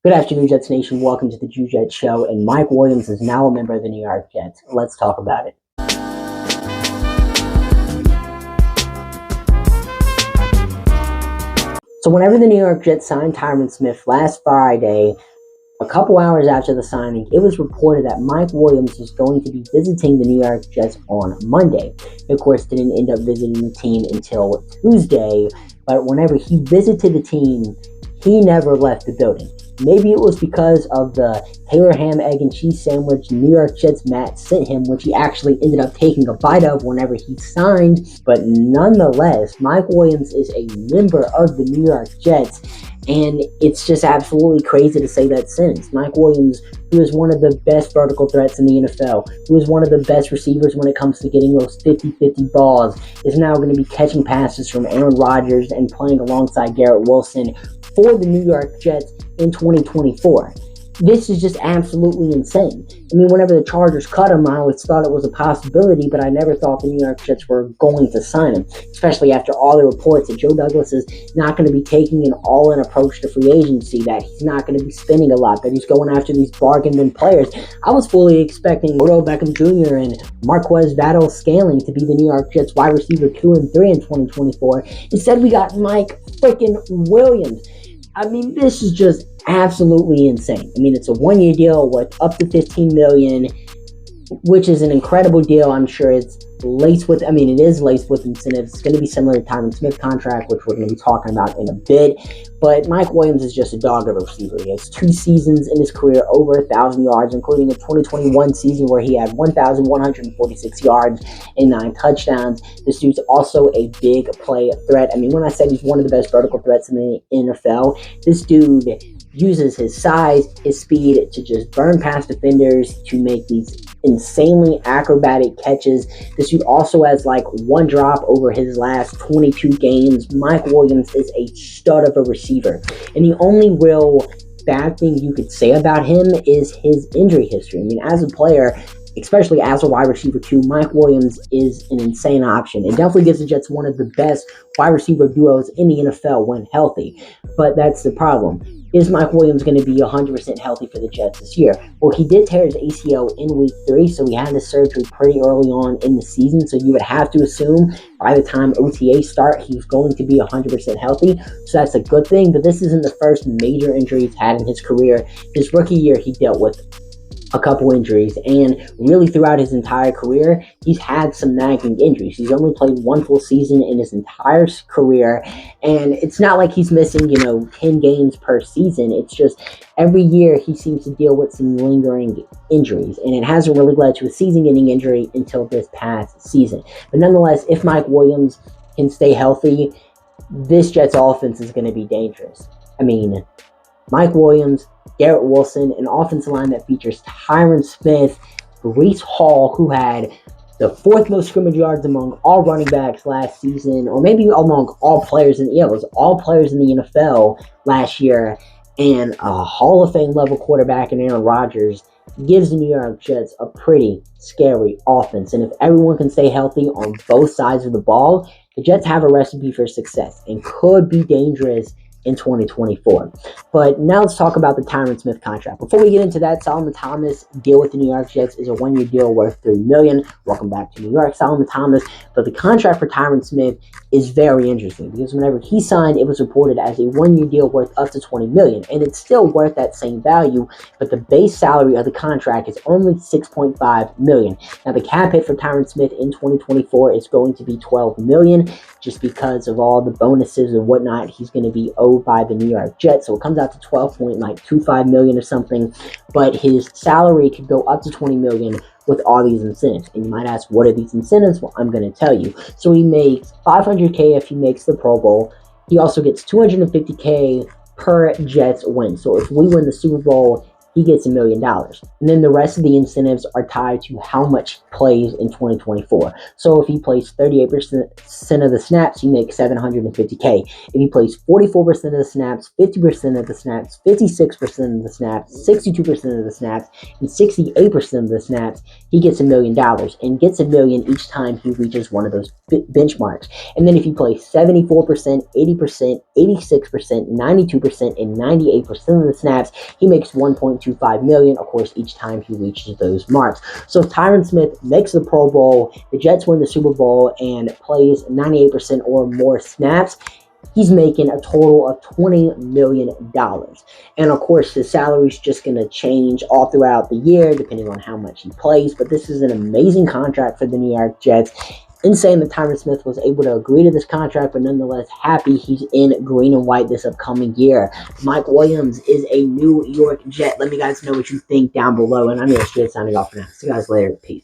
Good afternoon, Jets Nation. Welcome to the Jew Jet Show. And Mike Williams is now a member of the New York Jets. Let's talk about it. So whenever the New York Jets signed Tyron Smith last Friday, a couple hours after the signing, it was reported that Mike Williams is going to be visiting the New York Jets on Monday. He, of course, didn't end up visiting the team until Tuesday, but whenever he visited the team, he never left the building. Maybe it was because of the Taylor ham, egg, and cheese sandwich New York Jets Matt sent him, which he actually ended up taking a bite of whenever he signed. But nonetheless, Mike Williams is a member of the New York Jets, and it's just absolutely crazy to say that sentence. Mike Williams, who is one of the best vertical threats in the NFL, who is one of the best receivers when it comes to getting those 50-50 balls, is now going to be catching passes from Aaron Rodgers and playing alongside Garrett Wilson for the New York Jets in 2024. This is just absolutely insane. I mean, whenever the Chargers cut him, I always thought it was a possibility, but I never thought the New York Jets were going to sign him, especially after all the reports that Joe Douglas is not going to be taking an all-in approach to free agency, that he's not going to be spending a lot, that he's going after these bargain bin players. I was fully expecting Odell Beckham Jr. and Marquez Valdes-Scantling to be the New York Jets wide receiver 2 and 3 in 2024. Instead, we got Mike freaking Williams. I mean, this is just absolutely insane. I mean, it's a one-year deal worth up to $15 million, which is an incredible deal. I'm sure it's laced with, it is laced with incentives. It's going to be similar to Tyron Smith's contract, which we're going to be talking about in a bit. But Mike Williams is just a dog of a receiver. He has 2 seasons in his career over 1,000 yards, including a 2021 season where he had 1,146 yards and 9 touchdowns. This dude's also a big play threat. I mean, when I said he's one of the best vertical threats in the NFL, this dude uses his size, his speed to just burn past defenders, to make these insanely acrobatic catches. This dude also has like 1 drop over his last 22 games. Mike Williams is a stud of a receiver. And the only real bad thing you could say about him is his injury history. I mean, as a player, especially as a wide receiver too, Mike Williams is an insane option. It definitely gives the Jets one of the best wide receiver duos in the NFL when healthy. But that's the problem. Is Mike Williams going to be 100% healthy for the Jets this year? Well, he did tear his ACL in week 3, so he had the surgery pretty early on in the season, so you would have to assume by the time OTA start, he's going to be 100% healthy, so that's a good thing. But this isn't the first major injury he's had in his career. His rookie year, he dealt with a couple injuries, and really throughout his entire career, he's had some nagging injuries. He's only played 1 full season in his entire career, and it's not like he's missing, 10 games per season. It's just every year he seems to deal with some lingering injuries, and it hasn't really led to a season-ending injury until this past season. But nonetheless, if Mike Williams can stay healthy, this Jets offense is going to be dangerous. I mean, Mike Williams, Garrett Wilson, an offensive line that features Tyron Smith, Breece Hall, who had the 4th most scrimmage yards among all running backs last season, or maybe among all players it was all players in the NFL last year, and a Hall of Fame level quarterback in Aaron Rodgers, gives the New York Jets a pretty scary offense. And if everyone can stay healthy on both sides of the ball, the Jets have a recipe for success and could be dangerous in 2024. But now let's talk about the Tyron Smith contract. Before we get into that, Solomon Thomas' deal with the New York Jets is a 1-year deal worth $3 million. Welcome back to New York, Solomon Thomas. But the contract for Tyron Smith is very interesting because whenever he signed, it was reported as a 1-year deal worth up to $20 million, and it's still worth that same value, but the base salary of the contract is only $6.5 million. Now, the cap hit for Tyron Smith in 2024 is going to be $12 million, just because of all the bonuses and whatnot he's going to be owed by the New York Jets. So it comes out to $12.25 million or something, but his salary could go up to $20 million with all these incentives. And you might ask, what are these incentives? Well, I'm going to tell you. So he makes $500K if he makes the Pro Bowl. He also gets $250K per Jets win. So if we win the Super Bowl he gets $1 million. And then the rest of the incentives are tied to how much he plays in 2024. So if he plays 38% of the snaps, he makes $750K. If he plays 44% of the snaps, 50% of the snaps, 56% of the snaps, 62% of the snaps, and 68% of the snaps, he gets $1 million and gets $1 million each time he reaches one of those benchmarks. And then if he plays 74%, 80%, 86%, 92%, and 98% of the snaps, he makes $1.25 million, of course, each time he reaches those marks. So if Tyron Smith makes the Pro Bowl, the Jets win the Super Bowl, and plays 98% or more snaps, he's making a total of $20 million. And of course, the salary is just going to change all throughout the year, depending on how much he plays. But this is an amazing contract for the New York Jets. Insane that Tyron Smith was able to agree to this contract, but nonetheless happy he's in green and white this upcoming year. Mike Williams is a New York Jet. Let me guys know what you think down below. And I'm your Jets signing off for now. See you guys later. Peace.